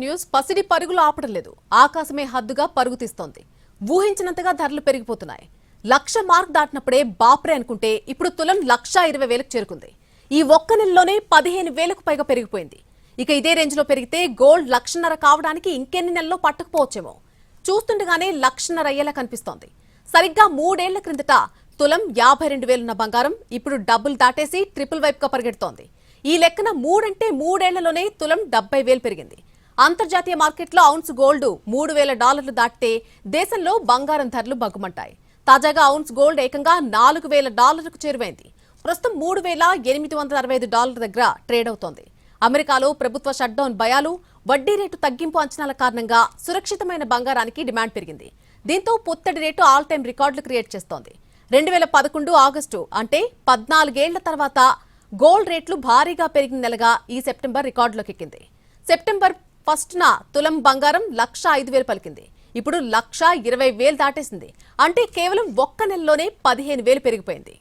News పసిడి పరుగులు ఆపడం లేదు. ఆకాశమే హద్దుగా పరుగు తీస్తోంది. ఊహించినంతగా ధరలు పెరిగిపోతున్నాయి. 1,00,000 మార్క్ దాటినప్పుడే బాప్రే అనుకుంటే ఇప్పుడు తులం 1,20,000కు చేరుకుంది. ఈ ఒక్క నెలలోనే 15,000కు పైగా పెరిగిపోయింది. ఇక ఇదే రేంజ్ లో పెరిగితే గోల్డ్ 1,50,000 కావడానికి ఇంకెన్ని నెలల్లో పట్టకపోవచ్చేమో. చూస్తుండగానే 1,50,000 అయ్యేలా కనిపిస్తోంది. సరిగ్గా 3 ఏళ్ల క్రిందట తులం 52,000 ఉన్న బంగారం ఇప్పుడు డబ్బులు దాటేసి ట్రిపుల్ వైపుగా పరిగెడుతోంది. ఈ లెక్కన 3 అంటే 3 ఏళ్లలోనే తులం 70,000 పెరిగింది. అంతర్జాతీయ మార్కెట్లో ఔన్స్ గోల్డ్ $3,000 దాటితే దేశంలో బంగారం ధరలు బగ్గుమంటాయి. తాజాగా ఔన్స్ గోల్డ్ ఏకంగా $4,000కు చేరువైంది. ప్రస్తుతం $3,865 దగ్గర ట్రేడ్ అవుతోంది. అమెరికాలో ప్రభుత్వ షట్డౌన్ భయాలు, వడ్డీ రేటు తగ్గింపు అంచనాల కారణంగా సురక్షితమైన బంగారానికి డిమాండ్ పెరిగింది. దీంతో పుత్తడి రేటు ఆల్ టైమ్ రికార్డులు క్రియేట్ చేస్తోంది. 2011 ఆగస్టు అంటే 14 ఏళ్ల తర్వాత గోల్డ్ రేట్లు భారీగా పెరిగిన నెలగా ఈ సెప్టెంబర్ రికార్డులోకి ఎక్కింది. సెప్టెంబర్ 1న తులం బంగారం 1,05,000 పలికింది. ఇప్పుడు 1,20,000 దాటేసింది. అంటే కేవలం ఒక్క నెలలోనే 15,000 పెరిగిపోయింది.